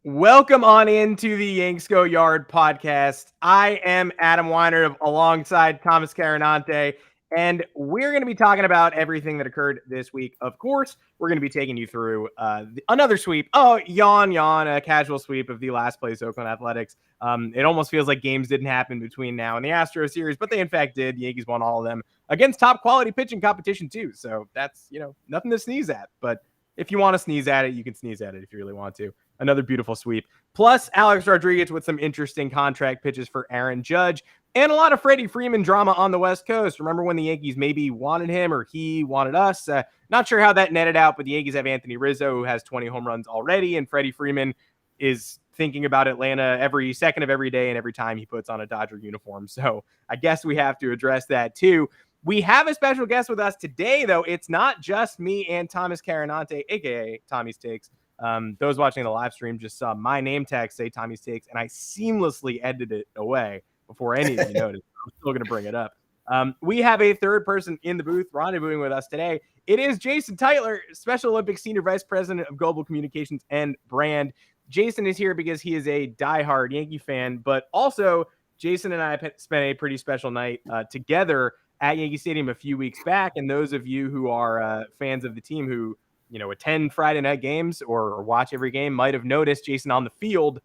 Welcome on into the Yanks Go Yard podcast. I am Adam Weiner alongside Thomas Carinante, and we're going to be talking about everything that occurred this week. Of course, we're going to be taking you through another sweep. Oh, yawn, a casual sweep of the last place Oakland Athletics. It almost feels like games didn't happen between now and the Astros series, but they in fact did. The Yankees won all of them against top quality pitching competition too. So that's, nothing to sneeze at. But if you want to sneeze at it, you can sneeze at it if you really want to. Another beautiful sweep. Plus, Alex Rodriguez with some interesting contract pitches for Aaron Judge and a lot of Freddie Freeman drama on the West Coast. Remember when the Yankees maybe wanted him or he wanted us? Not sure how that netted out, but the Yankees have Anthony Rizzo, who has 20 home runs already, and Freddie Freeman is thinking about Atlanta every second of every day and every time he puts on a Dodger uniform. So I guess we have to address that too. We have a special guest with us today, though. It's not just me and Thomas Carinante, a.k.a. Tommy's Takes. Those watching the live stream just saw my name tag say Tommy's Takes, and I seamlessly edited it away before any of you noticed. I'm still going to bring it up. We have a third person in the booth rendezvousing with us today. It is Jason Tytler, Special Olympics Senior Vice President of Global Communications and Brand. Jason is here because he is a diehard Yankee fan, but also Jason and I spent a pretty special night together at Yankee Stadium a few weeks back. And those of you who are fans of the team who attend Friday night games or watch every game might have noticed Jason on the field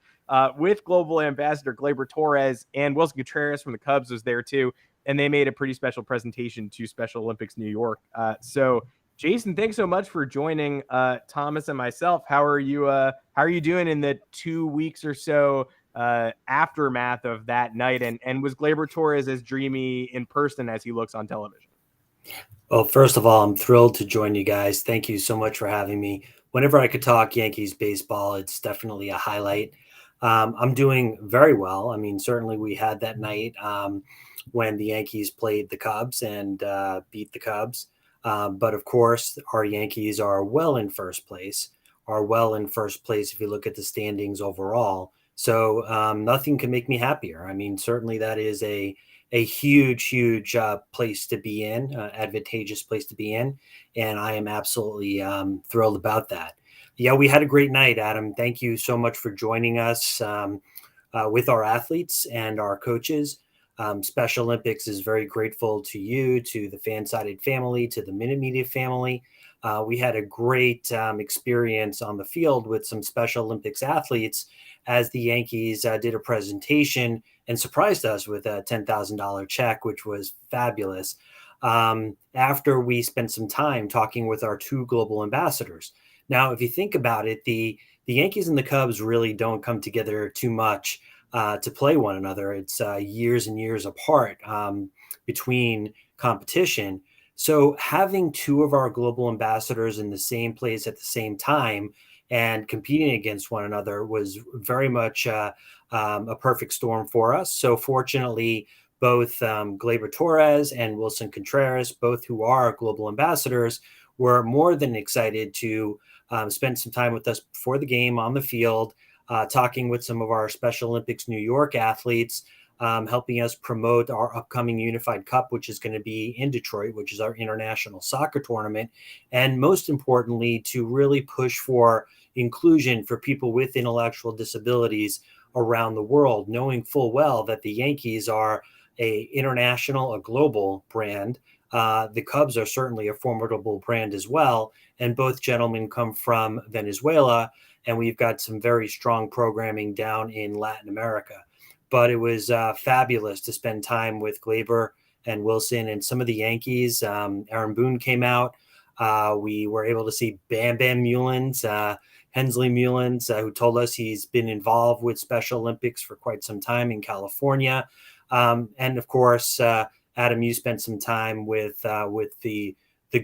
with Global Ambassador Gleyber Torres, and Wilson Contreras from the Cubs was there too. And they made a pretty special presentation to Special Olympics New York. So Jason, thanks so much for joining Thomas and myself. How are you doing in the 2 weeks or so aftermath of that night? And was Gleyber Torres as dreamy in person as he looks on television? Well, first of all, I'm thrilled to join you guys. Thank you so much for having me. Whenever I could talk Yankees baseball, it's definitely a highlight. I'm doing very well. I mean, certainly we had that night when the Yankees played the Cubs and beat the Cubs. But of course, our Yankees are well in first place if you look at the standings overall. So nothing can make me happier. I mean, certainly that is a huge place to be in, advantageous place to be in. And I am absolutely thrilled about that. Yeah, we had a great night, Adam. Thank you so much for joining us with our athletes and our coaches. Special Olympics is very grateful to you, to the Fansided family, to the Minute Media family. We had a great experience on the field with some Special Olympics athletes as the Yankees did a presentation and surprised us with a $10,000 check, which was fabulous. After we spent some time talking with our two global ambassadors. Now, if you think about it, the Yankees and the Cubs really don't come together too much to play one another. It's years and years apart between competition. So having two of our global ambassadors in the same place at the same time and competing against one another was very much a perfect storm for us. So fortunately, both Gleyber Torres and Wilson Contreras, both who are global ambassadors, were more than excited to spend some time with us before the game on the field, talking with some of our Special Olympics New York athletes, helping us promote our upcoming Unified Cup, which is going to be in Detroit, which is our international soccer tournament. And most importantly, to really push for inclusion for people with intellectual disabilities around the world, knowing full well that the Yankees are a global brand. The Cubs are certainly a formidable brand as well. And both gentlemen come from Venezuela, and we've got some very strong programming down in Latin America. But it was fabulous to spend time with Gleyber and Wilson and some of the Yankees. Aaron Boone came out. We were able to see Bam Bam Mullins, Hensley Mullins, who told us he's been involved with Special Olympics for quite some time in California. And of course, Adam, you spent some time with the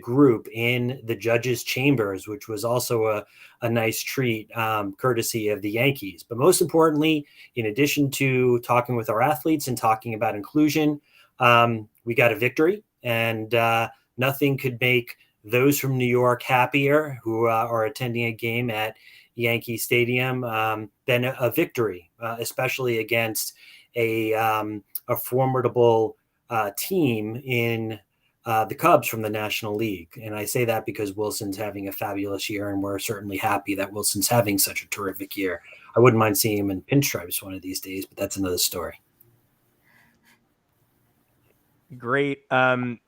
group in the judges' chambers, which was also a nice treat, courtesy of the Yankees. But most importantly, in addition to talking with our athletes and talking about inclusion, we got a victory, and nothing could make those from New York happier who are attending a game at Yankee Stadium than a victory, especially against a formidable team in the Cubs from the National League. And I say that because Wilson's having a fabulous year, and we're certainly happy that Wilson's having such a terrific year. I wouldn't mind seeing him in pinstripes one of these days, but that's another story. Great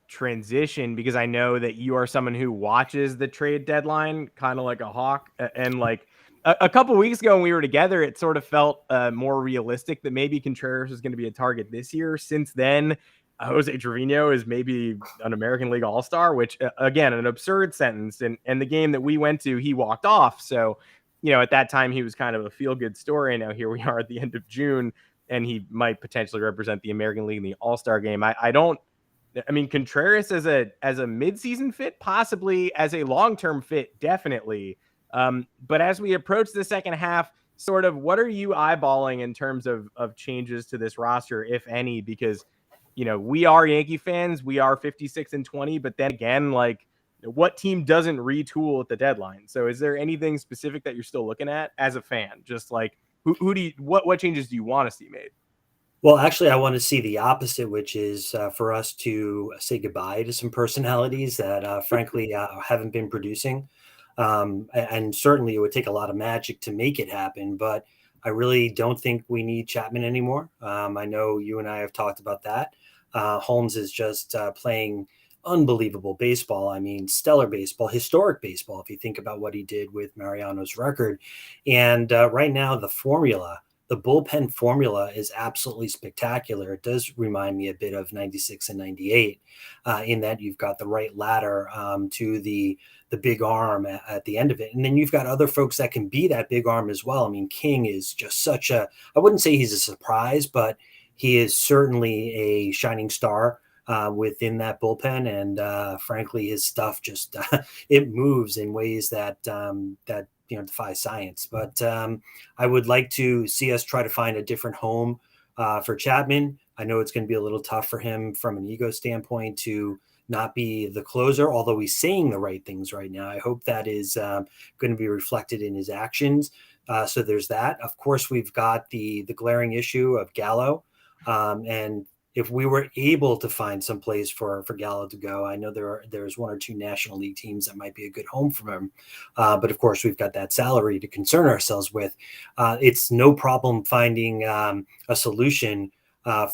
transition, because I know that you are someone who watches the trade deadline kind of like a hawk. And like a couple weeks ago when we were together, it sort of felt more realistic that maybe Contreras was going to be a target this year. Since then, Jose Trevino is maybe an American League All-Star, which again, an absurd sentence. And the game that we went to, he walked off. So, at that time he was kind of a feel-good story. Now here we are at the end of June, and he might potentially represent the American League in the All-Star game. I mean, Contreras as a midseason fit, possibly; as a long-term fit, definitely. But as we approach the second half, sort of, what are you eyeballing in terms of changes to this roster, if any? Because we are Yankee fans, we are 56-20, but then again, like, what team doesn't retool at the deadline? So, is there anything specific that you're still looking at as a fan? Just like, what changes do you want to see made? Well, actually, I want to see the opposite, which is for us to say goodbye to some personalities that, frankly, haven't been producing. And certainly it would take a lot of magic to make it happen, but I really don't think we need Chapman anymore. I know you and I have talked about that. Holmes is just playing unbelievable baseball. I mean, stellar baseball, historic baseball, if you think about what he did with Mariano's record. And right now, the bullpen formula is absolutely spectacular. It does remind me a bit of 96 and 98 in that you've got the right ladder to the big arm at the end of it. And then you've got other folks that can be that big arm as well. I mean, King is just I wouldn't say he's a surprise, but he is certainly a shining star within that bullpen. And frankly, his stuff just, it moves in ways that defy science. But I would like to see us try to find a different home for Chapman. I know it's going to be a little tough for him from an ego standpoint to not be the closer, although he's saying the right things right now. I hope that is going to be reflected in his actions. So there's that. Of course, we've got the glaring issue of Gallo. And if we were able to find some place for Gallo to go, I know there's one or two National League teams that might be a good home for him. But of course, we've got that salary to concern ourselves with. It's no problem finding a solution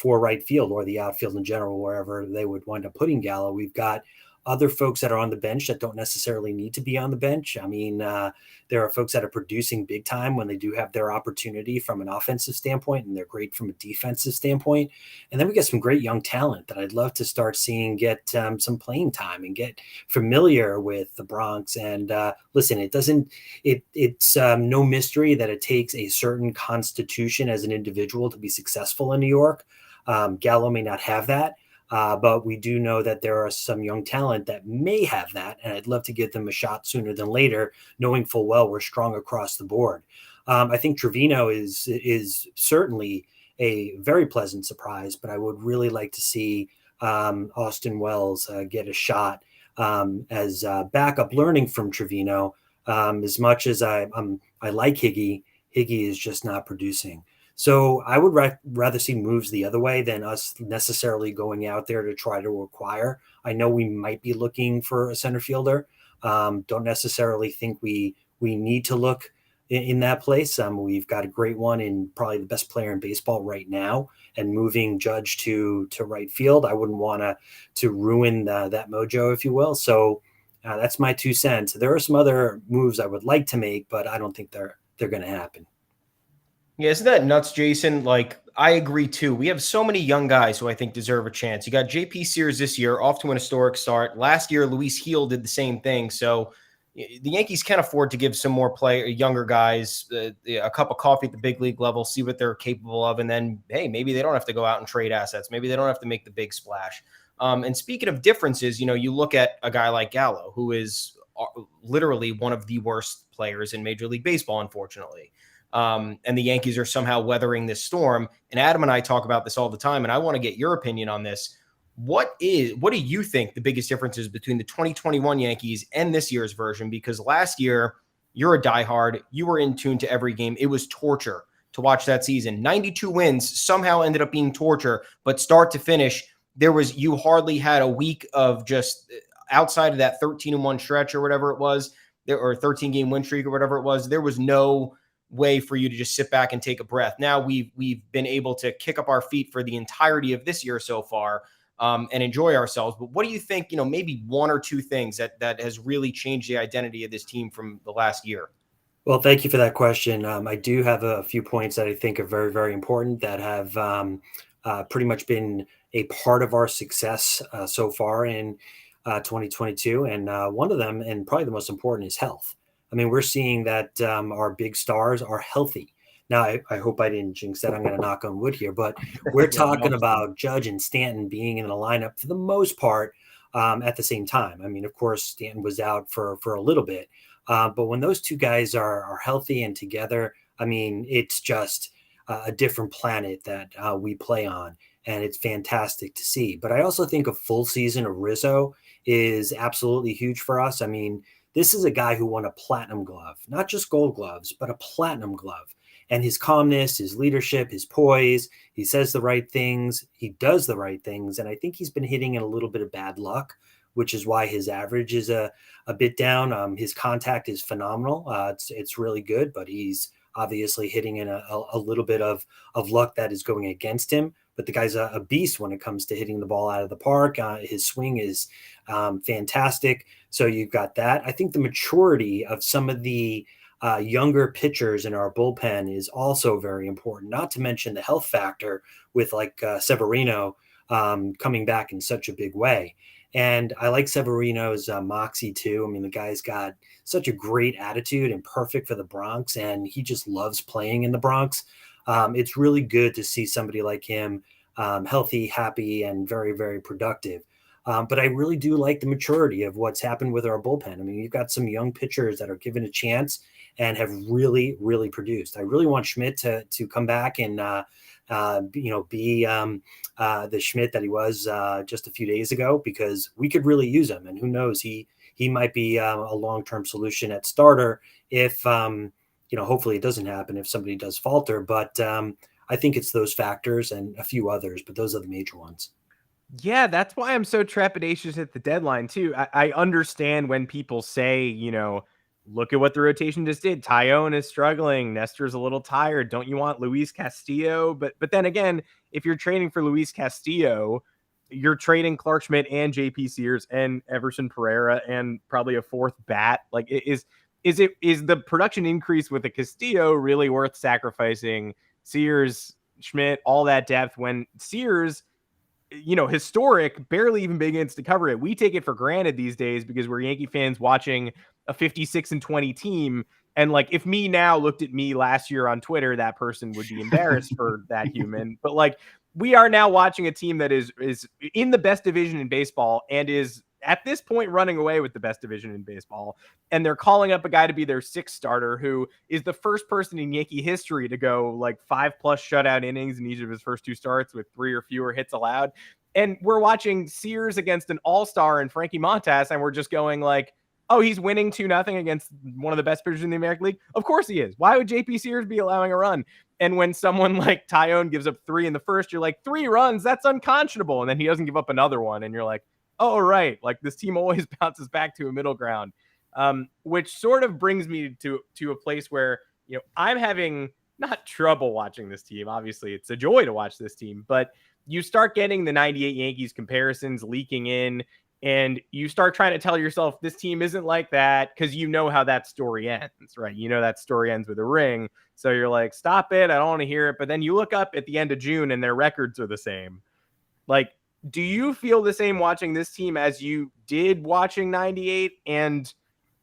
for right field or the outfield in general, wherever they would wind up putting Gallo. We've got other folks that are on the bench that don't necessarily need to be on the bench. I mean, there are folks that are producing big time when they do have their opportunity from an offensive standpoint, and they're great from a defensive standpoint. And then we got some great young talent that I'd love to start seeing get some playing time and get familiar with the Bronx. And listen, it's no mystery that it takes a certain constitution as an individual to be successful in New York. Gallo may not have that. But we do know that there are some young talent that may have that, and I'd love to give them a shot sooner than later, knowing full well we're strong across the board. I think Trevino is certainly a very pleasant surprise, but I would really like to see Austin Wells get a shot as backup, learning from Trevino. As much as I like Higgy is just not producing. So I would rather see moves the other way than us necessarily going out there to try to acquire. I know we might be looking for a center fielder. Don't necessarily think we need to look in that place. We've got a great one and probably the best player in baseball right now. And moving Judge to right field, I wouldn't want to ruin that mojo, if you will. So that's my 2 cents. There are some other moves I would like to make, but I don't think they're going to happen. Yeah, isn't that nuts, Jason? Like, I agree too. We have so many young guys who I think deserve a chance. You got JP Sears this year, off to an historic start. Last year, Luis Heel did the same thing. So the Yankees can afford to give some more younger guys a cup of coffee at the big league level, see what they're capable of, and then, hey, maybe they don't have to go out and trade assets. Maybe they don't have to make the big splash. And speaking of differences, you look at a guy like Gallo, who is literally one of the worst players in Major League Baseball, unfortunately. And the Yankees are somehow weathering this storm. And Adam and I talk about this all the time, and I want to get your opinion on this. What do you think the biggest difference is between the 2021 Yankees and this year's version? Because last year, you're a diehard. You were in tune to every game. It was torture to watch that season. 92 wins somehow ended up being torture, but start to finish, you hardly had a week of just outside of that 13-1 stretch or whatever it was, or 13-game win streak or whatever it was. There was no way for you to just sit back and take a breath. Now we've been able to kick up our feet for the entirety of this year so far, and enjoy ourselves. But what do you think, maybe one or two things that has really changed the identity of this team from the last year? Well, thank you for that question. I do have a few points that I think are very, very important that have pretty much been a part of our success so far in 2022. And one of them, and probably the most important, is health. I mean, we're seeing that our big stars are healthy. Now, I hope I didn't jinx that. I'm going to knock on wood here, but we're talking about Judge and Stanton being in the lineup for the most part at the same time. I mean, of course, Stanton was out for a little bit. But when those two guys are healthy and together, I mean, it's just a different planet that we play on, and it's fantastic to see. But I also think a full season of Rizzo is absolutely huge for us. I mean, this is a guy who won a platinum glove, not just gold gloves, but a platinum glove. And his calmness, his leadership, his poise, he says the right things, he does the right things. And I think he's been hitting in a little bit of bad luck, which is why his average is a bit down. His contact is phenomenal. It's really good, but he's obviously hitting in a little bit of luck that is going against him. But the guy's a beast when it comes to hitting the ball out of the park. His swing is fantastic. So you've got that. I think the maturity of some of the younger pitchers in our bullpen is also very important, not to mention the health factor with like Severino coming back in such a big way. And I like Severino's moxie too. I mean, the guy's got such a great attitude and perfect for the Bronx, and he just loves playing in the Bronx. It's really good to see somebody like him healthy, happy, and very, very productive. But I really do like the maturity of what's happened with our bullpen. I mean, you've got some young pitchers that are given a chance and have really, really produced. I really want Schmidt to come back and be the Schmidt that he was just a few days ago, because we could really use him. And who knows, he might be a long-term solution at starter if hopefully it doesn't happen if somebody does falter. But I think it's those factors and a few others, but those are the major ones. Yeah, that's why I'm so trepidatious at the deadline too. I understand when people say, look at what the rotation just did. Tyone is struggling. Nestor's a little tired. Don't you want Luis Castillo? But then again, if you're trading for Luis Castillo, you're trading Clark Schmidt and JP Sears and Everson Pereira and probably a fourth bat. Like, is the production increase with a Castillo really worth sacrificing Sears, Schmidt, all that depth when Sears, historic, barely even begins to cover it? We take it for granted these days because we're Yankee fans watching a 56-20 team. And like, if me now looked at me last year on Twitter, that person would be embarrassed for that human. But like, we are now watching a team that is in the best division in baseball and is at this point running away with the best division in baseball. And they're calling up a guy to be their sixth starter, who is the first person in Yankee history to go like 5+ shutout innings in each of his first two starts with 3 or fewer hits allowed. And we're watching Sears against an all-star and Frankie Montas, and we're just going like, oh, he's winning 2-0 against one of the best pitchers in the American League. Of course he is. Why would JP Sears be allowing a run? And when someone like Tyone gives up 3 in the first, you're like, 3 runs, that's unconscionable. And then he doesn't give up another one. And you're like, oh, right. Like, this team always bounces back to a middle ground, which sort of brings me to a place where, I'm having not trouble watching this team. Obviously, it's a joy to watch this team, but you start getting the 98 Yankees comparisons leaking in, and you start trying to tell yourself this team isn't like that because you know how that story ends, right? That story ends with a ring. So you're like, stop it. I don't want to hear it. But then you look up at the end of June and their records are the same. Like, do you feel the same watching this team as you did watching 98? And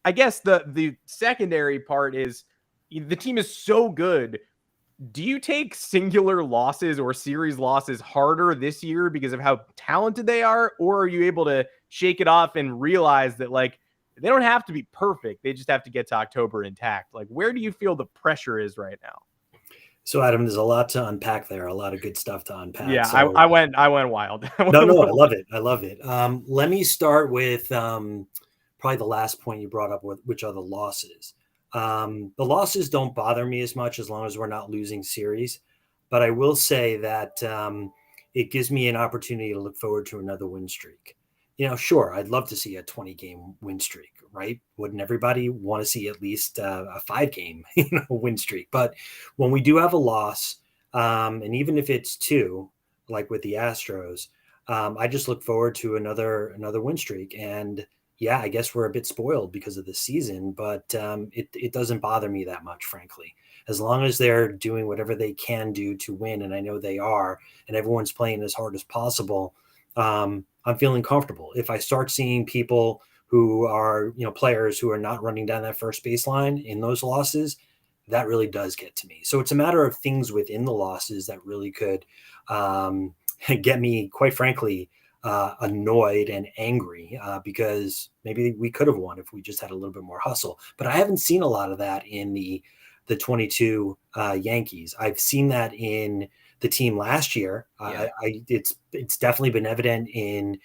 I guess the secondary part is the team is so good. Do you take singular losses or series losses harder this year because of how talented they are? Or are you able to shake it off and realize that, like, they don't have to be perfect, they just have to get to October intact? Like, where do you feel the pressure is right now? So, Adam, there's a lot to unpack there, a lot of good stuff to unpack. Yeah, so, I went wild. No, I love it. Let me start with probably the last point you brought up, which are the losses. The losses don't bother me as much as long as we're not losing series. But I will say that, it gives me an opportunity to look forward to another win streak. Sure, I'd love to see a 20-game win streak, right? Wouldn't everybody want to see at least a 5-game win streak? But when we do have a loss, and even if it's 2, like with the Astros, I just look forward to another win streak. And yeah, I guess we're a bit spoiled because of the season, but it doesn't bother me that much, frankly. As long as they're doing whatever they can do to win, and I know they are, and everyone's playing as hard as possible, I'm feeling comfortable. If I start seeing people who are, players who are not running down that first baseline in those losses, that really does get to me. So it's a matter of things within the losses that really could get me, quite frankly, annoyed and angry because maybe we could have won if we just had a little bit more hustle. But I haven't seen a lot of that in the 22 Yankees. I've seen that in the team last year. Yeah. It's definitely been evident in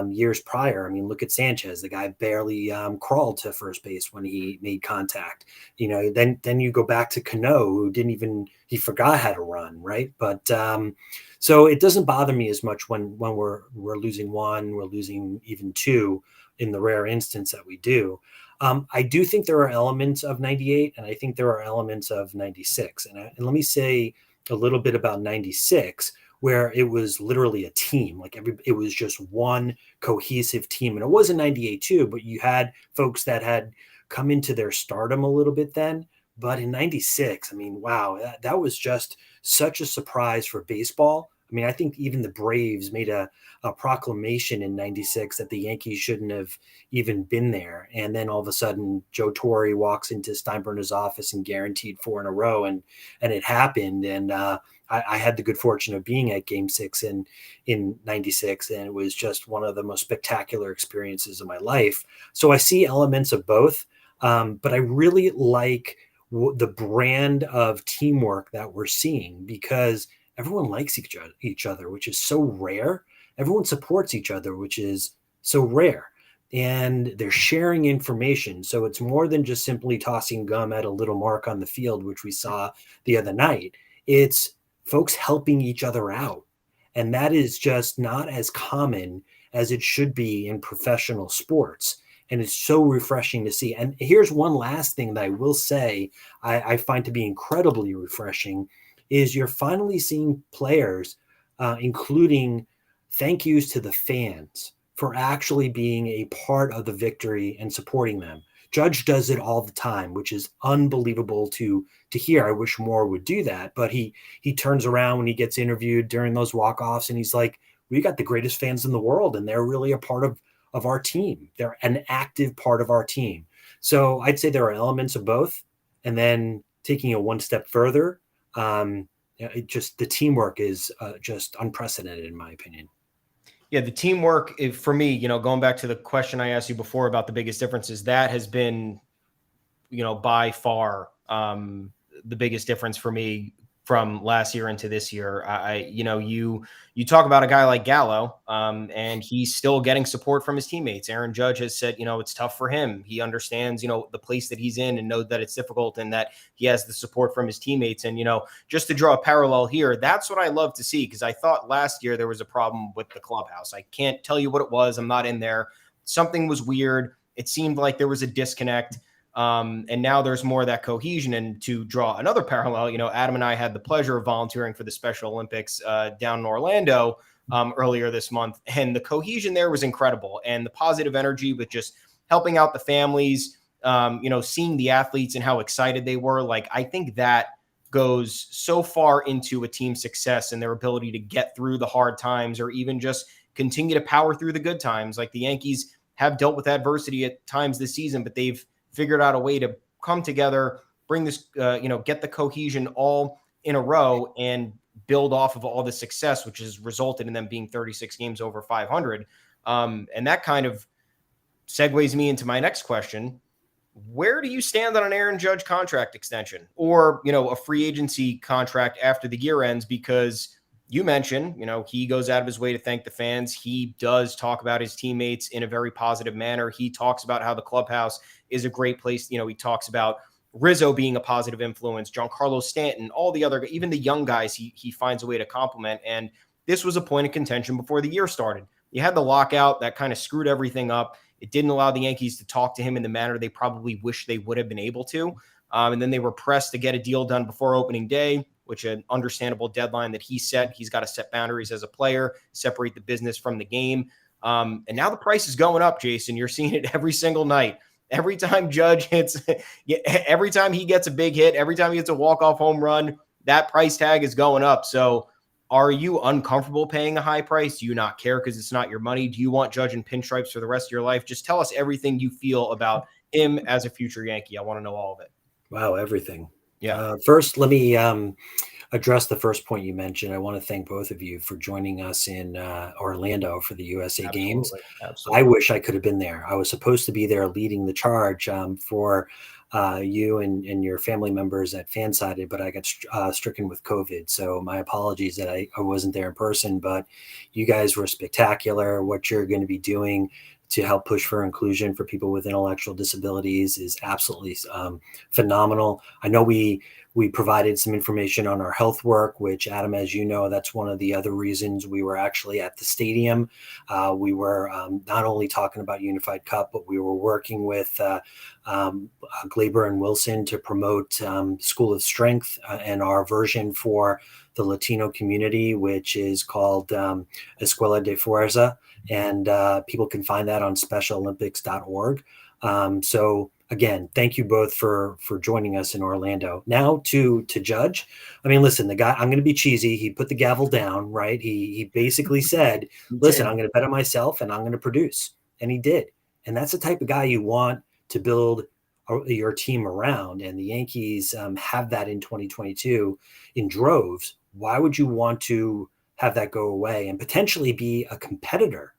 years prior. I mean, look at Sanchez. The guy barely crawled to first base when he made contact. Then you go back to Cano, who he forgot how to run, right? But so it doesn't bother me as much when we're losing 1, we're losing even 2 in the rare instance that we do. I do think there are elements of 98, and I think there are elements of 96. And let me say a little bit about 96, where it was literally a team. It was just one cohesive team. And it wasn't 98 too, but you had folks that had come into their stardom a little bit then. But in 96, I mean, wow, that was just such a surprise for baseball. I mean, I think even the Braves made a proclamation in 96 that the Yankees shouldn't have even been there. And then all of a sudden, Joe Torre walks into Steinbrenner's office and guaranteed 4 in a row. And it happened. And I had the good fortune of being at Game 6 in 96. And it was just one of the most spectacular experiences of my life. So I see elements of both. But I really like the brand of teamwork that we're seeing because everyone likes each other, which is so rare. Everyone supports each other, which is so rare. And they're sharing information. So it's more than just simply tossing gum at a little mark on the field, which we saw the other night. It's folks helping each other out. And that is just not as common as it should be in professional sports. And it's so refreshing to see. And here's one last thing that I will say I find to be incredibly refreshing is you're finally seeing players, including thank yous to the fans for actually being a part of the victory and supporting them. Judge does it all the time, which is unbelievable to hear. I wish more would do that. But he turns around when he gets interviewed during those walk-offs and he's like, we got the greatest fans in the world and they're really a part of our team. They're an active part of our team. So I'd say there are elements of both. And then taking it one step further, the teamwork is just unprecedented in my opinion. Yeah, the teamwork for me, going back to the question I asked you before about the biggest differences, that has been, by far the biggest difference for me from last year into this year. You talk about a guy like Gallo, and he's still getting support from his teammates. Aaron Judge has said, it's tough for him. He understands, the place that he's in and knows that it's difficult and that he has the support from his teammates. And, just to draw a parallel here, that's what I love to see, because I thought last year there was a problem with the clubhouse. I can't tell you what it was. I'm not in there. Something was weird. It seemed like there was a disconnect. And now there's more of that cohesion. And to draw another parallel, Adam and I had the pleasure of volunteering for the Special Olympics down in Orlando earlier this month. And the cohesion there was incredible. And the positive energy with just helping out the families, seeing the athletes and how excited they were. Like, I think that goes so far into a team's success and their ability to get through the hard times or even just continue to power through the good times. Like, the Yankees have dealt with adversity at times this season, but they've figured out a way to come together, bring this, get the cohesion all in a row and build off of all the success, which has resulted in them being 36 games over 500. And that kind of segues me into my next question. Where do you stand on an Aaron Judge contract extension or, a free agency contract after the year ends? Because you mentioned, he goes out of his way to thank the fans. He does talk about his teammates in a very positive manner. He talks about how the clubhouse is a great place. He talks about Rizzo being a positive influence, Giancarlo Stanton, all the other, even the young guys, he finds a way to compliment. And this was a point of contention before the year started. You had the lockout that kind of screwed everything up. It didn't allow the Yankees to talk to him in the manner they probably wish they would have been able to. And then they were pressed to get a deal done before opening day, which an understandable deadline that he set. He's got to set boundaries as a player, separate the business from the game. And now the price is going up, Jason. You're seeing it every single night. Every time Judge hits, every time he gets a big hit, every time he gets a walk-off home run, that price tag is going up. So are you uncomfortable paying a high price? Do you not care because it's not your money? Do you want Judge in pinstripes for the rest of your life? Just tell us everything you feel about him as a future Yankee. I want to know all of it. Wow, everything. Yeah. First, let me address the first point you mentioned. I want to thank both of you for joining us in Orlando for the USA Games. Absolutely. I wish I could have been there. I was supposed to be there leading the charge for you and your family members at Fansided, but I got stricken with COVID. So my apologies that I wasn't there in person, but you guys were spectacular. What you're going to be doing to help push for inclusion for people with intellectual disabilities is absolutely phenomenal. I know we provided some information on our health work, which, Adam, as you know, that's one of the other reasons we were actually at the stadium. We were not only talking about Unified Cup, but we were working with Glaber and Wilson to promote School of Strength and our version for the Latino community, which is called Escuela de Fuerza. And people can find that on specialolympics.org. So again, thank you both for joining us in Orlando. Now to Judge. I mean, listen, the guy, I'm going to be cheesy. He put the gavel down, right? He basically said, listen, I'm going to bet on myself and I'm going to produce. And he did. And that's the type of guy you want to build your team around. And the Yankees have that in 2022 in droves. Why would you want to have that go away and potentially be a competitor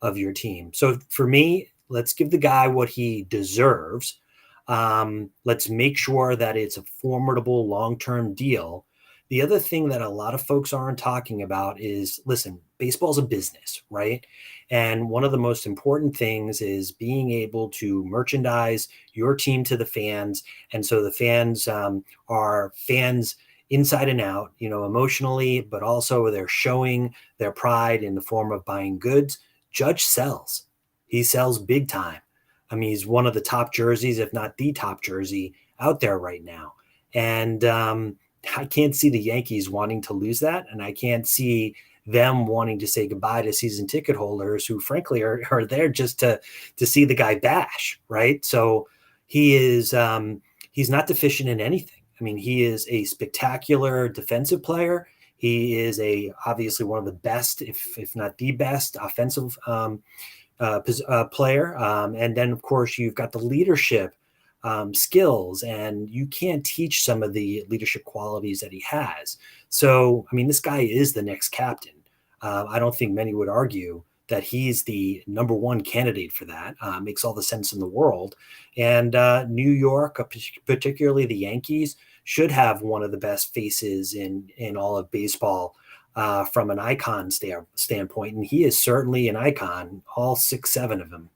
of your team? So for me, let's give the guy what he deserves. Let's make sure that it's a formidable long-term deal. The other thing that a lot of folks aren't talking about is, listen, baseball's a business, right? And one of the most important things is being able to merchandise your team to the fans. And so the fans are fans inside and out, emotionally, but also they're showing their pride in the form of buying goods. Judge sells. He sells big time. I mean, he's one of the top jerseys, if not the top jersey out there right now. And I can't see the Yankees wanting to lose that. And I can't see them wanting to say goodbye to season ticket holders who frankly are there just to see the guy bash, right? So he is, he's not deficient in anything. I mean, he is a spectacular defensive player. He is obviously one of the best, if not the best, offensive player. And then, of course, you've got the leadership skills, and you can't teach some of the leadership qualities that he has. So, I mean, this guy is the next captain. I don't think many would argue that he's the number one candidate for that. Makes all the sense in the world. And New York, particularly the Yankees, should have one of the best faces in all of baseball from an icon standpoint. And he is certainly an icon, all 6, 7 of them.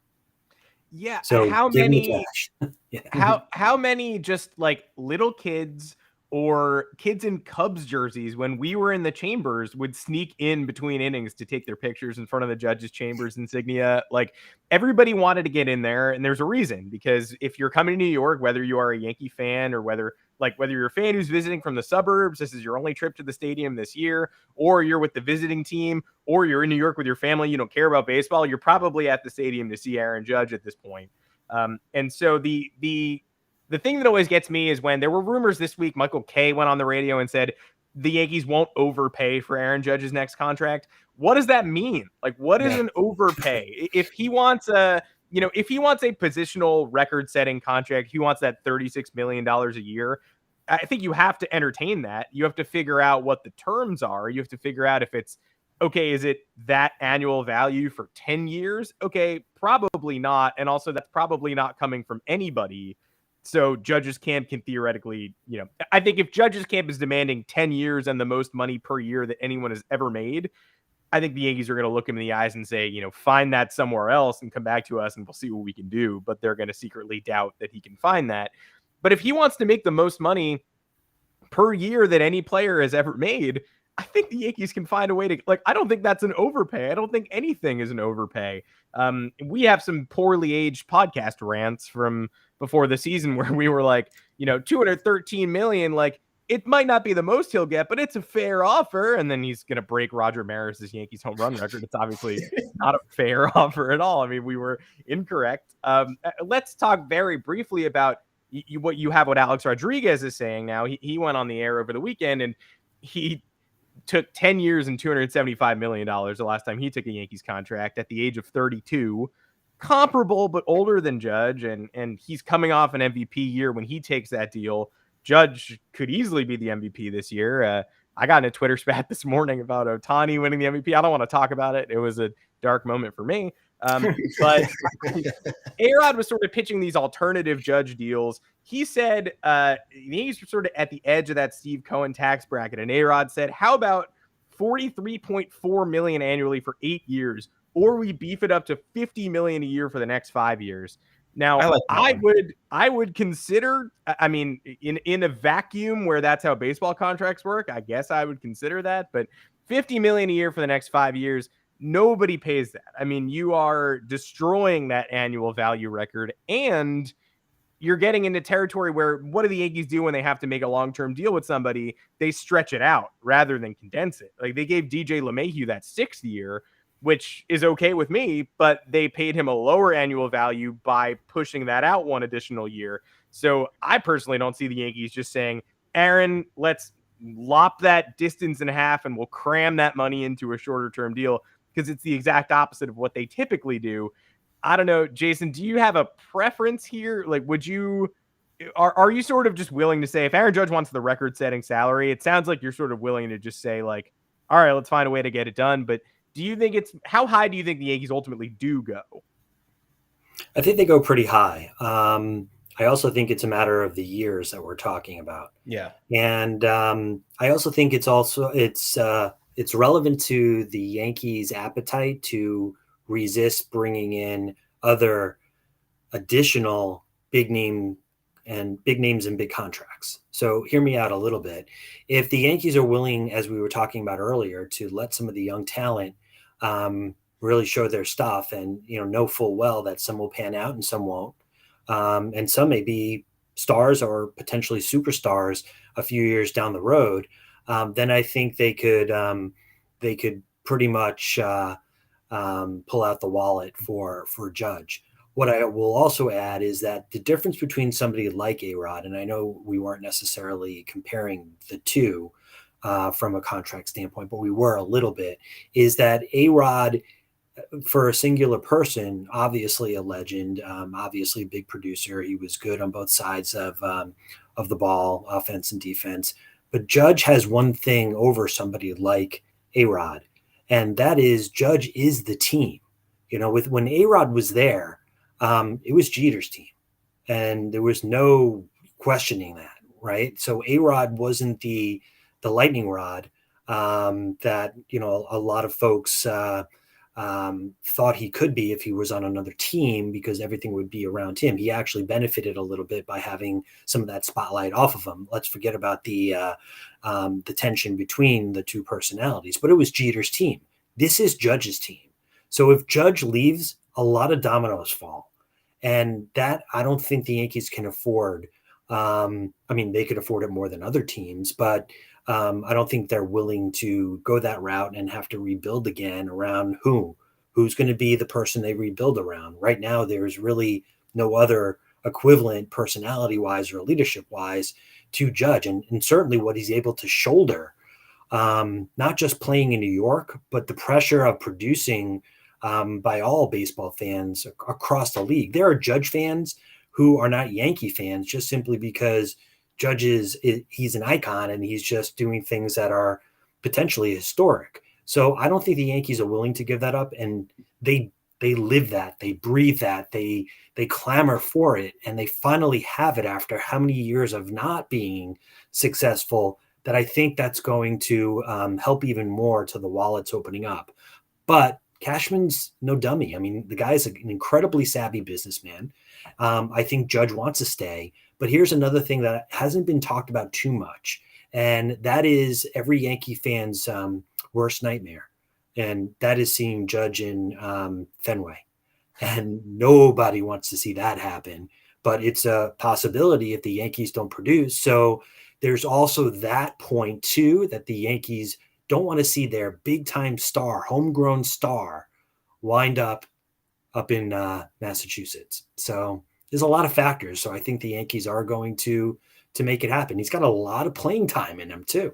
Yeah. So how give him the many, cash. Yeah. how many just like little kids or kids in Cubs jerseys when we were in the chambers would sneak in between innings to take their pictures in front of the judge's chambers insignia? Like, everybody wanted to get in there, and there's a reason, because if you're coming to New York, whether you are a Yankee fan or whether you're a fan who's visiting from the suburbs, this is your only trip to the stadium this year, or you're with the visiting team, or you're in New York with your family, you don't care about baseball, you're probably at the stadium to see Aaron Judge at this point. And so the thing that always gets me is when there were rumors this week, Michael Kay went on the radio and said the Yankees won't overpay for Aaron Judge's next contract. What does that mean? Like, what is an overpay? If he wants a positional record-setting contract, he wants that $36 million a year, I think you have to entertain that. You have to figure out what the terms are. You have to figure out if it's, okay, is it that annual value for 10 years? Okay, probably not. And also that's probably not coming from anybody. So Judge's camp can theoretically, I think if Judge's camp is demanding 10 years and the most money per year that anyone has ever made, I think the Yankees are going to look him in the eyes and say, find that somewhere else and come back to us and we'll see what we can do. But they're going to secretly doubt that he can find that. But if he wants to make the most money per year that any player has ever made, I think the Yankees can find a way to, like, I don't think that's an overpay. I don't think anything is an overpay. We have some poorly aged podcast rants from before the season where we were like, 213 million, like, it might not be the most he'll get, but it's a fair offer. And then he's going to break Roger Maris's Yankees home run record. It's obviously not a fair offer at all. I mean, we were incorrect. Let's talk very briefly about what Alex Rodriguez is saying now. He went on the air over the weekend and he took 10 years and $275 million the last time he took a Yankees contract at the age of 32, comparable but older than Judge. And he's coming off an MVP year when he takes that deal. Judge could easily be the MVP this year. I got in a Twitter spat this morning about Ohtani winning the MVP. I don't want to talk about it. It was a dark moment for me. But A-Rod was sort of pitching these alternative Judge deals. He said he's sort of at the edge of that Steve Cohen tax bracket. And A-Rod said, how about $43.4 million annually for 8 years, or we beef it up to $50 million a year for the next 5 years? Now, I would consider, I mean, in a vacuum where that's how baseball contracts work, I guess I would consider that. But $50 million a year for the next 5 years, nobody pays that. I mean, you are destroying that annual value record, and you're getting into territory where what do the Yankees do when they have to make a long-term deal with somebody? They stretch it out rather than condense it. Like, they gave DJ LeMahieu that 6th year, which is okay with me, but they paid him a lower annual value by pushing that out one additional year. So I personally don't see the Yankees just saying, Aaron, let's lop that distance in half and we'll cram that money into a shorter term deal, because it's the exact opposite of what they typically do. I don't know, Jason, do you have a preference here? Like, are you sort of just willing to say, if Aaron Judge wants the record setting salary, it sounds like you're sort of willing to just say, like, all right, let's find a way to get it done. But do you think how high do you think the Yankees ultimately do go? I think they go pretty high. I also think it's a matter of the years that we're talking about. Yeah. And I also think it's relevant to the Yankees' appetite to resist bringing in other additional big names and big contracts. So hear me out a little bit. If the Yankees are willing, as we were talking about earlier, to let some of the young talent really show their stuff, and know full well that some will pan out and some won't, and some may be stars or potentially superstars a few years down the road, then I think they could pretty much pull out the wallet for Judge. What I will also add is that the difference between somebody like A-Rod, and I know we weren't necessarily comparing the two from a contract standpoint, but we were a little bit, is that A-Rod, for a singular person, obviously a legend, obviously a big producer. He was good on both sides of the ball, offense and defense. But Judge has one thing over somebody like A-Rod, and that is Judge is the team. When A-Rod was there, it was Jeter's team, and there was no questioning that, right? So A-Rod wasn't the lightning rod that a lot of folks thought he could be if he was on another team, because everything would be around him. He actually benefited a little bit by having some of that spotlight off of him. Let's forget about the tension between the two personalities, but it was Jeter's team. This is Judge's team. So if Judge leaves, a lot of dominoes fall, and that I don't think the Yankees can afford. They could afford it more than other teams, but I don't think they're willing to go that route and have to rebuild again around who's going to be the person they rebuild around. Right now, there's really no other equivalent personality wise or leadership wise to Judge. And certainly what he's able to shoulder, not just playing in New York, but the pressure of producing by all baseball fans across the league. There are Judge fans who are not Yankee fans just simply because Judge he's an icon and he's just doing things that are potentially historic. So I don't think the Yankees are willing to give that up, and they live that, they breathe that, they clamor for it, and they finally have it after how many years of not being successful, that I think that's going to help even more to the wallets opening up. But Cashman's no dummy. I mean, the guy's an incredibly savvy businessman. I think Judge wants to stay. But here's another thing that hasn't been talked about too much, And that is every Yankee fan's worst nightmare. And that is seeing Judge in Fenway. And nobody wants to see that happen. But it's a possibility if the Yankees don't produce. So there's also that point, too, that the Yankees don't want to see their big-time star, homegrown star, wind up in Massachusetts. So there's a lot of factors. So I think the Yankees are going to make it happen. He's got a lot of playing time in him, too.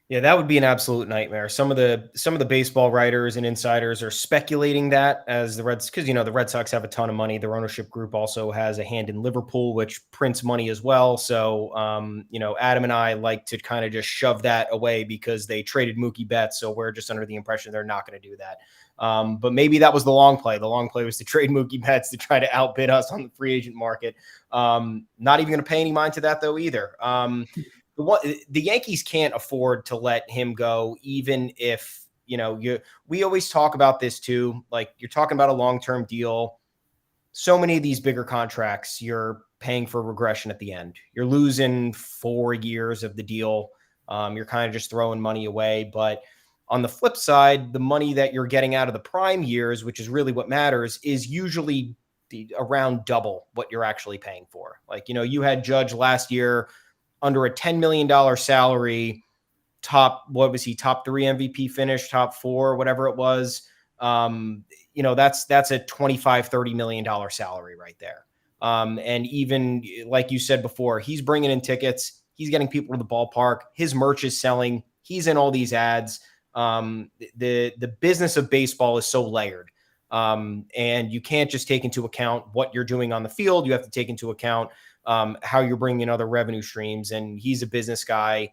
Yeah, that would be an absolute nightmare. Some of the baseball writers and insiders are speculating that as the Reds, because the Red Sox have a ton of money. Their ownership group also has a hand in Liverpool, which prints money as well. So, Adam and I like to kind of just shove that away because they traded Mookie Betts. So we're just under the impression they're not going to do that. But maybe that was the long play. The long play was to trade Mookie Betts to try to outbid us on the free agent market. Not even going to pay any mind to that though either. The Yankees can't afford to let him go, even if, we always talk about this too. Like, you're talking about a long-term deal. So many of these bigger contracts, you're paying for regression at the end. You're losing 4 years of the deal. You're kind of just throwing money away. But on the flip side, the money that you're getting out of the prime years, which is really what matters, is usually around double what you're actually paying for. Like, you had Judge last year under a $10 million salary, top 3 MVP finish, top 4, whatever it was. That's a $25-30 million salary right there. And even like you said before, he's bringing in tickets. He's getting people to the ballpark. His merch is selling. He's in all these ads. The business of baseball is so layered. And you can't just take into account what you're doing on the field. You have to take into account how you're bringing in other revenue streams. And he's a business guy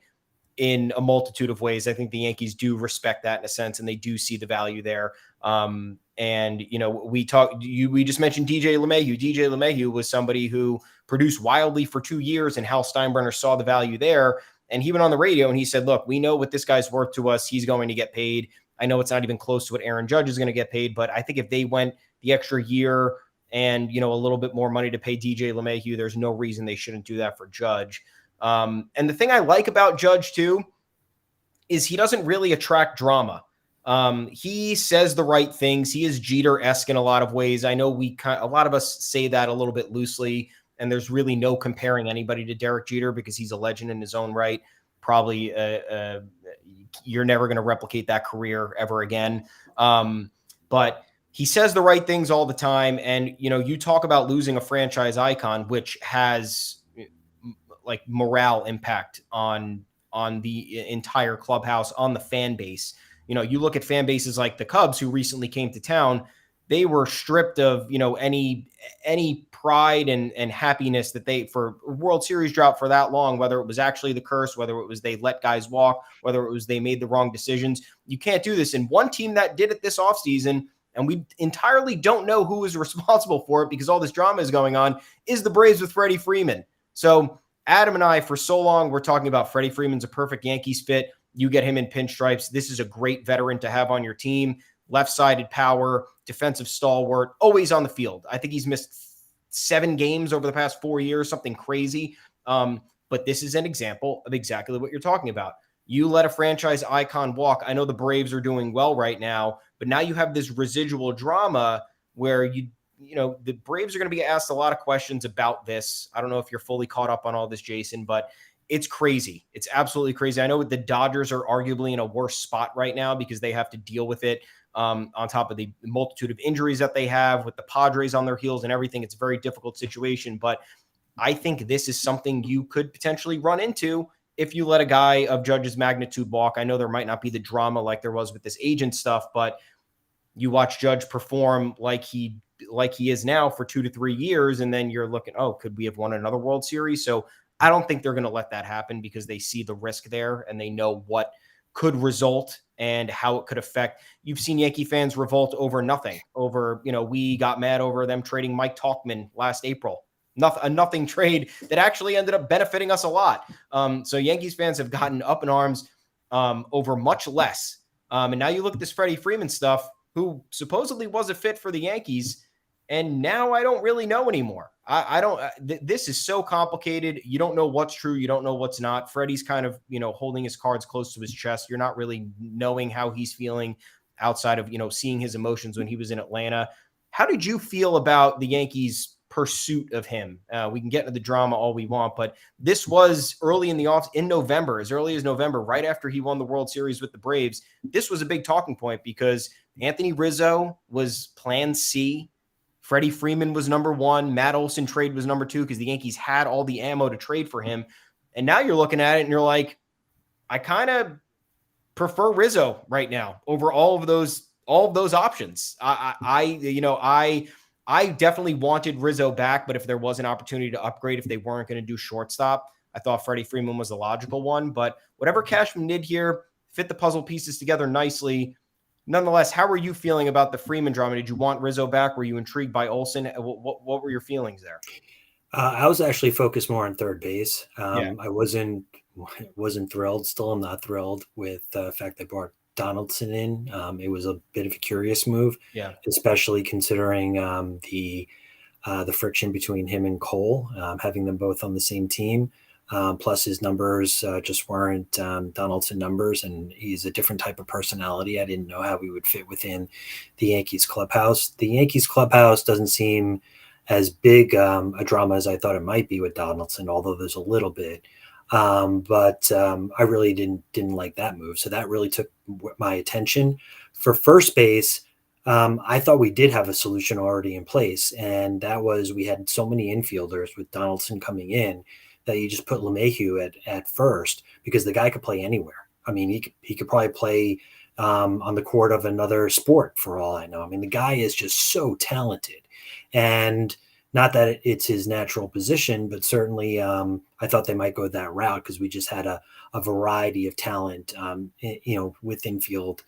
in a multitude of ways. I think the Yankees do respect that in a sense, and they do see the value there. We just mentioned DJ LeMahieu. DJ LeMahieu was somebody who produced wildly for 2 years, and Hal Steinbrenner saw the value there. And he went on the radio and he said, look, we know what this guy's worth to us. He's going to get paid. I know it's not even close to what Aaron Judge is going to get paid, but I think if they went the extra year and, a little bit more money to pay DJ LeMahieu, there's no reason they shouldn't do that for Judge. And the thing I like about Judge too is he doesn't really attract drama. He says the right things. He is Jeter-esque in a lot of ways. I know a lot of us say that a little bit loosely, and there's really no comparing anybody to Derek Jeter because he's a legend in his own right. Probably you're never going to replicate that career ever again. But he says the right things all the time. And, you talk about losing a franchise icon, which has like morale impact on the entire clubhouse, on the fan base. You look at fan bases like the Cubs, who recently came to town. They were stripped of, any pride and happiness that they, for World Series drought for that long, whether it was actually the curse, whether it was they let guys walk, whether it was they made the wrong decisions. You can't do this. And one team that did it this offseason, and we entirely don't know who is responsible for it because all this drama is going on, is the Braves with Freddie Freeman. So Adam and I, for so long, we're talking about Freddie Freeman's a perfect Yankees fit. You get him in pinstripes. This is a great veteran to have on your team. Left-sided power, defensive stalwart, always on the field. I think he's missed 7 games over the past 4 years, something crazy. But this is an example of exactly what you're talking about. You let a franchise icon walk. I know the Braves are doing well right now, but now you have this residual drama where the Braves are going to be asked a lot of questions about this. I don't know if you're fully caught up on all this, Jason, but it's crazy. It's absolutely crazy. I know the Dodgers are arguably in a worse spot right now because they have to deal with it on top of the multitude of injuries that they have with the Padres on their heels and everything. It's a very difficult situation, but I think this is something you could potentially run into if you let a guy of Judge's magnitude walk. I know there might not be the drama like there was with this agent stuff, but you watch Judge perform like he is now for 2 to 3 years, and then you're looking, could we have won another World Series? So I don't think they're going to let that happen because they see the risk there and they know what could result and how it could affect. You've seen Yankee fans revolt over nothing. We got mad over them trading Mike Tauchman last April. A nothing trade that actually ended up benefiting us a lot. So Yankees fans have gotten up in arms over much less. And now you look at this Freddie Freeman stuff, who supposedly was a fit for the Yankees. And now I don't really know anymore. I don't. This is so complicated. You don't know what's true. You don't know what's not. Freddie's kind of, holding his cards close to his chest. You're not really knowing how he's feeling outside of, seeing his emotions when he was in Atlanta. How did you feel about the Yankees' pursuit of him? We can get into the drama all we want, but this was early in November, as early as November, right after he won the World Series with the Braves. This was a big talking point because Anthony Rizzo was plan C. Freddie Freeman was number one. Matt Olson trade was number two because the Yankees had all the ammo to trade for him. And now you're looking at it and you're like, I kind of prefer Rizzo right now over all of those options. I definitely wanted Rizzo back, but if there was an opportunity to upgrade, if they weren't going to do shortstop, I thought Freddie Freeman was the logical one. But whatever Cashman did here fit the puzzle pieces together nicely. Nonetheless, how were you feeling about the Freeman drama? Did you want Rizzo back? Were you intrigued by Olson? What were your feelings there? I was actually focused more on third base. Yeah. I wasn't thrilled. Still, I'm not thrilled with the fact they brought Donaldson in. It was a bit of a curious move, especially considering the friction between him and Cole, having them both on the same team. Plus his numbers just weren't Donaldson numbers, and he's a different type of personality. I didn't know how he would fit within the Yankees clubhouse. The Yankees clubhouse doesn't seem as big a drama as I thought it might be with Donaldson, although there's a little bit. But I really didn't like that move. So that really took my attention. For first base, I thought we did have a solution already in place, and that was we had so many infielders with Donaldson coming in that you just put LeMahieu at first because the guy could play anywhere. I mean, he could probably play on the court of another sport for all I know. I mean, the guy is just so talented, and not that it's his natural position, but certainly I thought they might go that route because we just had a variety of talent, with infield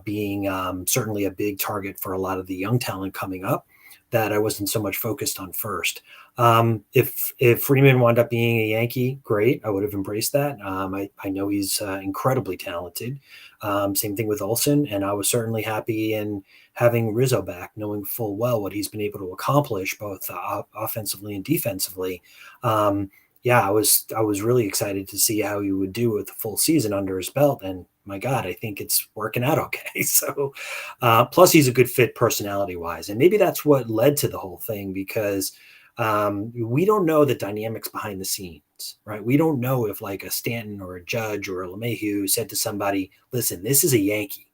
being certainly a big target for a lot of the young talent coming up that I wasn't so much focused on first. If Freeman wound up being a Yankee, great. I would have embraced that. I know he's incredibly talented. Same thing with Olson. And I was certainly happy in having Rizzo back, knowing full well what he's been able to accomplish both offensively and defensively. I was really excited to see how he would do with a full season under his belt. And my God, I think it's working out okay. So plus he's a good fit personality wise. And maybe that's what led to the whole thing because we don't know the dynamics behind the scenes, right? We don't know if like a Stanton or a Judge or a LeMahieu said to somebody, listen, this is a Yankee.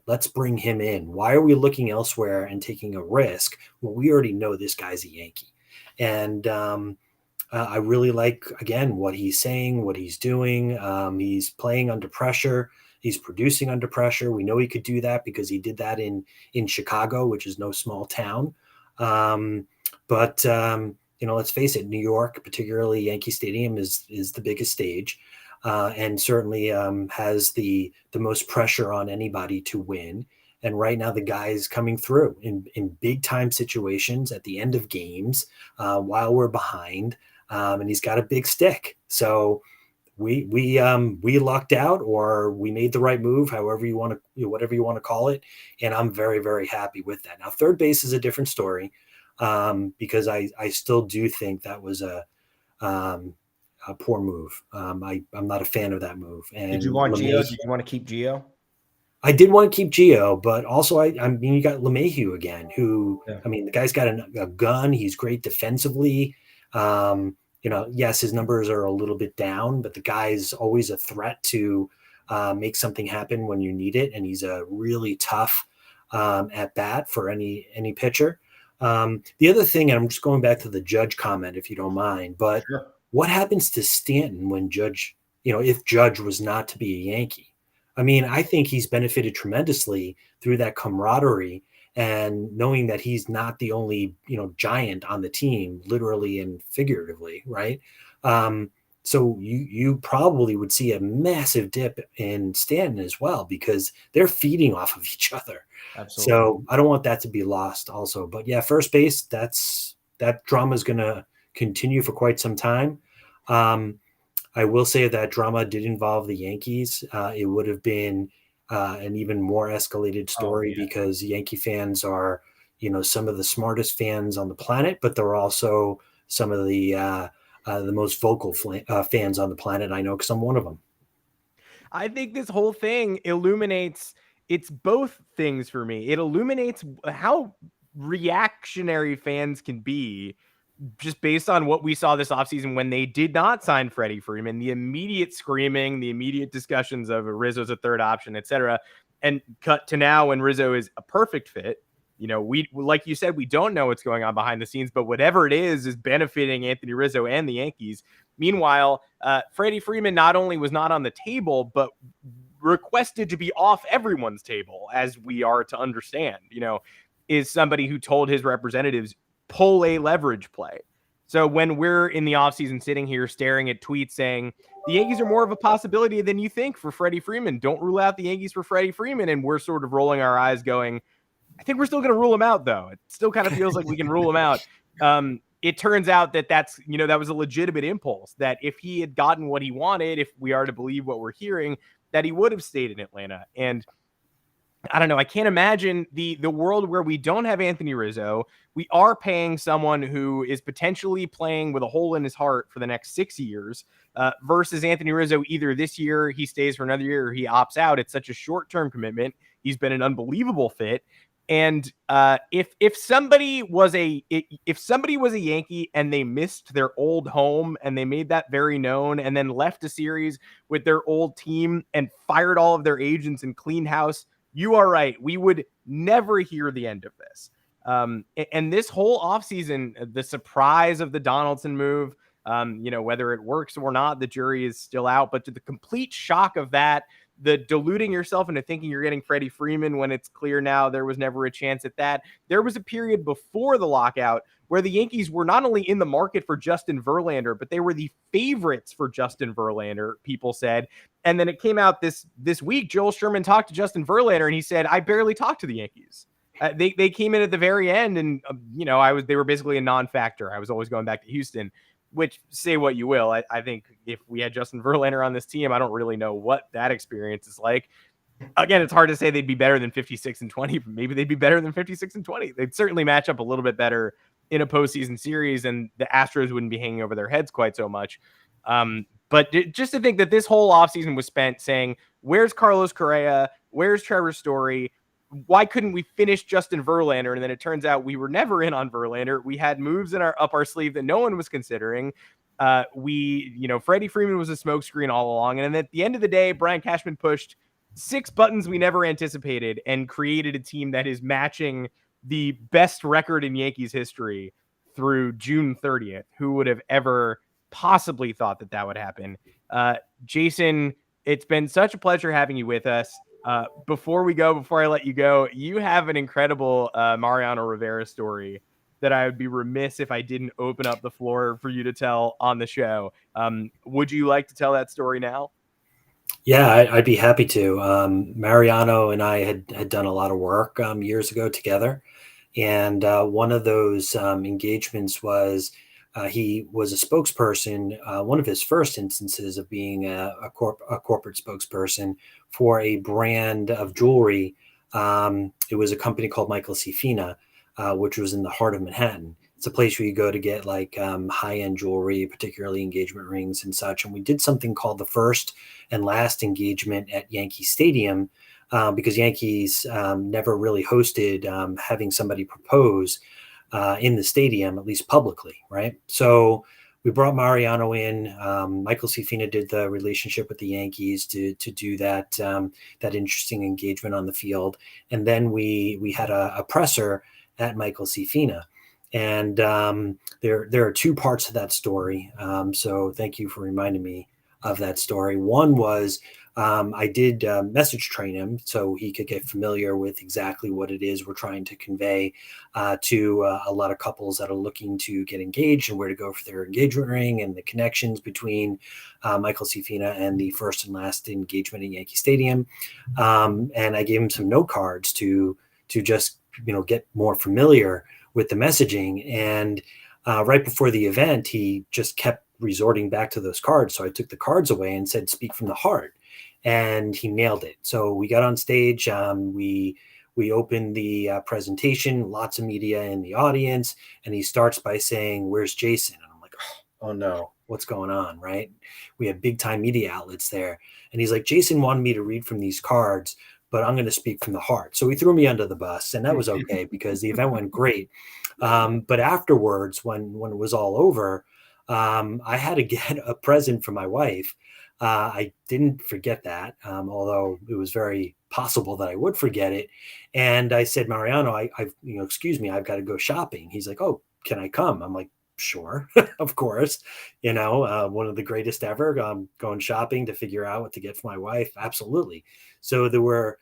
Let's bring him in. Why are we looking elsewhere and taking a risk when we already know this guy's a Yankee? And I really like, again, what he's saying, what he's doing. He's playing under pressure. He's producing under pressure. We know he could do that because he did that in Chicago, which is no small town. But let's face it, New York, particularly Yankee Stadium, is the biggest stage. And certainly has the most pressure on anybody to win. And right now, the guy is coming through in big time situations at the end of games while we're behind, and he's got a big stick. So we lucked out, or we made the right move, however you want to, whatever you want to call it. And I'm very, very happy with that. Now, third base is a different story because I still do think that was a poor move. I'm not a fan of that move. And did you want Gio? Did you want to keep Gio? I did want to keep Gio, but also I mean, you got LeMahieu again, who, I mean, the guy's got a gun. He's great defensively. Yes, his numbers are a little bit down, but the guy's always a threat to make something happen when you need it. And he's a really tough at bat for any pitcher. The other thing, and I'm just going back to the Judge comment, if you don't mind, but sure. What happens to Stanton when Judge, if Judge was not to be a Yankee? I mean, I think he's benefited tremendously through that camaraderie and knowing that he's not the only, giant on the team, literally and figuratively, right? So you probably would see a massive dip in Stanton as well because they're feeding off of each other. Absolutely. So I don't want that to be lost also. But yeah, first base, that drama is going to continue for quite some time. I will say that drama did involve the Yankees. It would have been an even more escalated story because Yankee fans are, some of the smartest fans on the planet, but they're also some of the most vocal fans on the planet. I know because I'm one of them. I think this whole thing illuminates, it's both things for me. It illuminates how reactionary fans can be just based on what we saw this offseason when they did not sign Freddie Freeman, the immediate screaming, the immediate discussions of Rizzo's a third option, etc. And cut to now when Rizzo is a perfect fit. We, like you said, we don't know what's going on behind the scenes, but whatever it is benefiting Anthony Rizzo and the Yankees. Meanwhile, Freddie Freeman not only was not on the table, but requested to be off everyone's table, as we are to understand, is somebody who told his representatives, pull a leverage play. So when we're in the offseason sitting here staring at tweets saying the Yankees are more of a possibility than you think for Freddie Freeman, don't rule out the Yankees for Freddie Freeman, and we're sort of rolling our eyes going, I think we're still going to rule him out, though. It still kind of feels like we can rule him out. It turns out that that was a legitimate impulse, that if he had gotten what he wanted, if we are to believe what we're hearing, that he would have stayed in Atlanta. And I don't know. I can't imagine the world where we don't have Anthony Rizzo. We are paying someone who is potentially playing with a hole in his heart for the next 6 years versus Anthony Rizzo. Either this year he stays for another year or he opts out. It's such a short-term commitment. He's been an unbelievable fit. And if somebody was a Yankee and they missed their old home and they made that very known and then left a series with their old team and fired all of their agents and cleaned house, you are right. We would never hear the end of this. And this whole offseason, the surprise of the Donaldson move, whether it works or not, the jury is still out. But to the complete shock of that, the deluding yourself into thinking you're getting Freddie Freeman when it's clear now there was never a chance at that. There was a period before the lockout where the Yankees were not only in the market for Justin Verlander, but they were the favorites for Justin Verlander, people said. And then it came out this week, Joel Sherman talked to Justin Verlander and he said, I barely talked to the Yankees. They came in at the very end and, they were basically a non-factor. I was always going back to Houston. Which, say what you will, I think if we had Justin Verlander on this team, I don't really know what that experience is like. Again, it's hard to say they'd be better than 56-20. Maybe they'd be better than 56-20. They'd certainly match up a little bit better in a postseason series, and the Astros wouldn't be hanging over their heads quite so much. But just to think that this whole offseason was spent saying, where's Carlos Correa? Where's Trevor Story? Why couldn't we finish Justin Verlander? And then it turns out we were never in on Verlander. We had moves up our sleeve that no one was considering. Freddie Freeman was a smokescreen all along. And then at the end of the day, Brian Cashman pushed 6 buttons we never anticipated and created a team that is matching the best record in Yankees history through June 30th. Who would have ever possibly thought that would happen? Jason, it's been such a pleasure having you with us. Before I let you go, you have an incredible Mariano Rivera story that I would be remiss if I didn't open up the floor for you to tell on the show. Would you like to tell that story now? Yeah, I'd be happy to. Mariano and I had done a lot of work years ago together. And one of those engagements was he was a spokesperson, one of his first instances of being a corporate spokesperson for a brand of jewelry. It was a company called Michael C. Fina, which was in the heart of Manhattan. It's a place where you go to get like high-end jewelry, particularly engagement rings and such. And we did something called the first and last engagement at Yankee Stadium because Yankees never really hosted having somebody propose in the stadium, at least publicly, right? So we brought Mariano in. Michael C. Fina did the relationship with the Yankees to do that interesting engagement on the field, and then we had a presser at Michael C. Fina, and there are 2 parts to that story. So thank you for reminding me of that story. One was I did message train him so he could get familiar with exactly what it is we're trying to convey to a lot of couples that are looking to get engaged and where to go for their engagement ring and the connections between Michael C. Fina and the first and last engagement at Yankee Stadium. And I gave him some note cards to just get more familiar with the messaging. And right before the event, he just kept resorting back to those cards. So I took the cards away and said, "Speak from the heart." And he nailed it. So we got on stage. We we open the presentation, lots of media in the audience, and he starts by saying, "Where's Jason?" And I'm like, oh no, what's going on, right? We have big time media outlets there. And he's like, "Jason wanted me to read from these cards, but I'm going to speak from the heart." So he threw me under the bus, and that was okay because the event went great. But afterwards, when it was all over, I had to get a present for my wife. I didn't forget that, although it was very possible that I would forget it. And I said, "Mariano, excuse me, I've got to go shopping." He's like, "Oh, can I come?" I'm like, "Sure, of course." One of the greatest ever. Going shopping to figure out what to get for my wife. Absolutely. So there were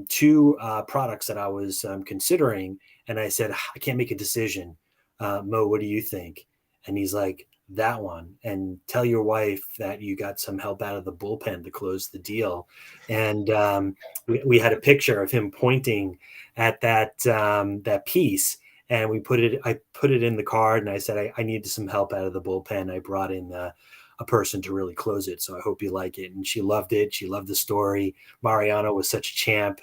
two products that I was considering, and I said, "I can't make a decision. Mo, what do you think?" And he's like, "That one, and tell your wife that you got some help out of the bullpen to close the deal." And we had a picture of him pointing at that piece, and I put it in the card, and I said, I needed some help out of the bullpen. I brought in a person to really close it, so I hope you like it. And she loved it. She loved the story. Mariano was such a champ.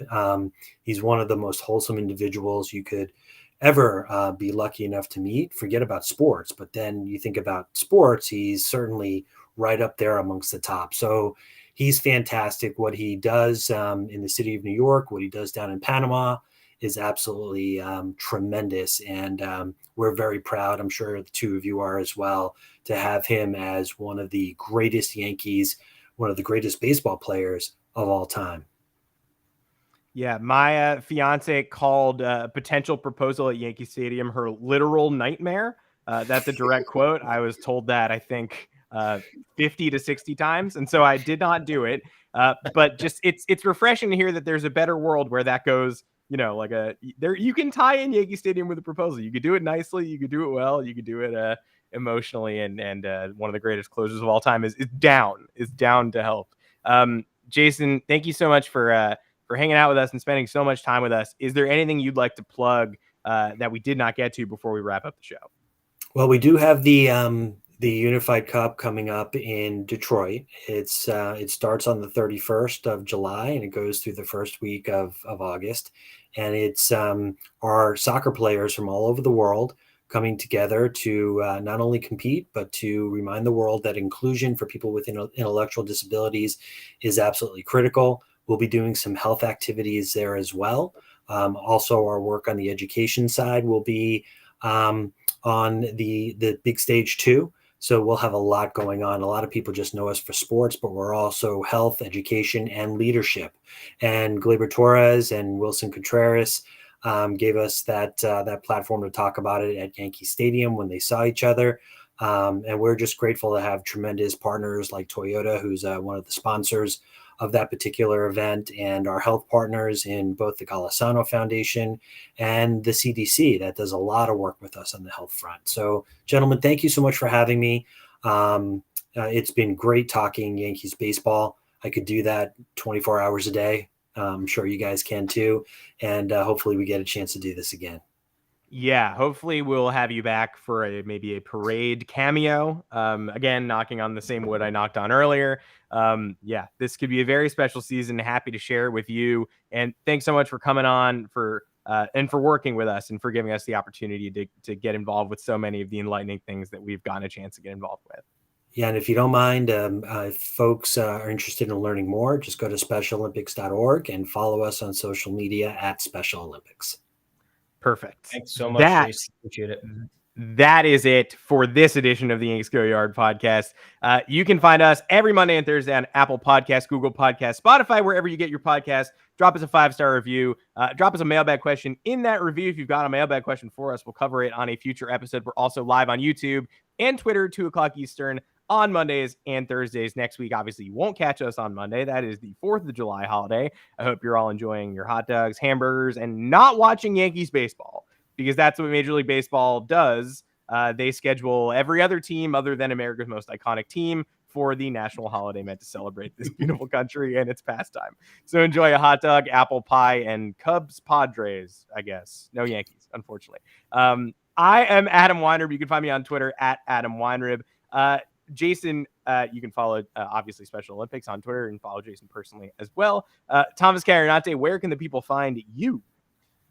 He's one of the most wholesome individuals you could ever be lucky enough to meet. Forget about sports, but then you think about sports, he's certainly right up there amongst the top. So he's fantastic. What he does in the city of New York, what he does down in Panama is absolutely tremendous. And we're very proud, I'm sure the two of you are as well, to have him as one of the greatest Yankees, one of the greatest baseball players of all time. Yeah, my fiance called a potential proposal at Yankee Stadium her literal nightmare. That's a direct quote. I was told that, I think, 50 to 60 times, and so I did not do it. But just it's refreshing to hear that there's a better world where that goes. You can tie in Yankee Stadium with a proposal. You could do it nicely, you could do it well, you could do it emotionally, and one of the greatest closers of all time is down to help. Jason, thank you so much for hanging out with us and spending so much time with us. Is there anything you'd like to plug that we did not get to before we wrap up the show? Well, we do have the Unified Cup coming up in Detroit. It starts on the 31st of July and it goes through the first week of August. And it's our soccer players from all over the world coming together to not only compete, but to remind the world that inclusion for people with intellectual disabilities is absolutely critical. We'll be doing some health activities there as well. Also, our work on the education side will be on the big stage too. So we'll have a lot going on. A lot of people just know us for sports, but we're also health, education, and leadership. And Gleyber Torres and Wilson Contreras gave us that platform to talk about it at Yankee Stadium when they saw each other. And we're just grateful to have tremendous partners like Toyota, who's one of the sponsors of that particular event, and our health partners in both the Golisano Foundation and the CDC that does a lot of work with us on the health front. So, gentlemen, thank you so much for having me. It's been great talking Yankees baseball. I could do that 24 hours a day. I'm sure you guys can too. And hopefully we get a chance to do this again. Yeah, hopefully we'll have you back for maybe a parade cameo. Again, knocking on the same wood I knocked on earlier. Yeah, this could be a very special season. Happy to share it with you. And thanks so much for coming on and for working with us and for giving us the opportunity to get involved with so many of the enlightening things that we've gotten a chance to get involved with. Yeah, and if you don't mind, if folks are interested in learning more, just go to specialolympics.org and follow us on social media at Special Olympics. Perfect. Thanks so much, Jason. Appreciate it. That is it for this edition of the Yanks Go Yard podcast. You can find us every Monday and Thursday on Apple Podcasts, Google Podcasts, Spotify, wherever you get your podcasts. Drop us a 5-star review. Drop us a mailbag question in that review. If you've got a mailbag question for us, we'll cover it on a future episode. We're also live on YouTube and Twitter, 2 o'clock Eastern on Mondays and Thursdays. Next week, obviously, you won't catch us on Monday. That is the 4th of July holiday. I hope you're all enjoying your hot dogs, hamburgers, and not watching Yankees baseball, because that's what Major League Baseball does. They schedule every other team other than America's most iconic team for the national holiday meant to celebrate this beautiful country and its pastime. So enjoy a hot dog, apple pie, and Cubs Padres, I guess. No Yankees, unfortunately. I am Adam Weinrib. You can find me on Twitter at Adam Weinrib. Jason, you can follow obviously Special Olympics on Twitter and follow Jason personally as well. Thomas Carinante, where can the people find you?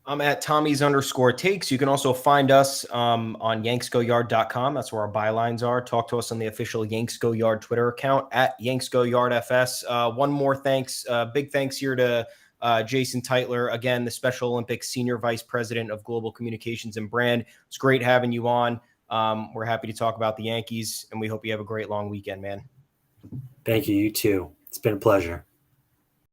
I'm at Tommy's_takes. You can also find us on yanksgoyard.com. That's where our bylines are. Talk to us on the official Yanks Go Yard Twitter account at yanksgoyardfs. One more thanks. Big thanks here to Jason Tytler, again, the Special Olympics Senior Vice President of Global Communications and Brand. It's great having you on. We're happy to talk about the Yankees, and we hope you have a great long weekend, man. Thank you. You too. It's been a pleasure.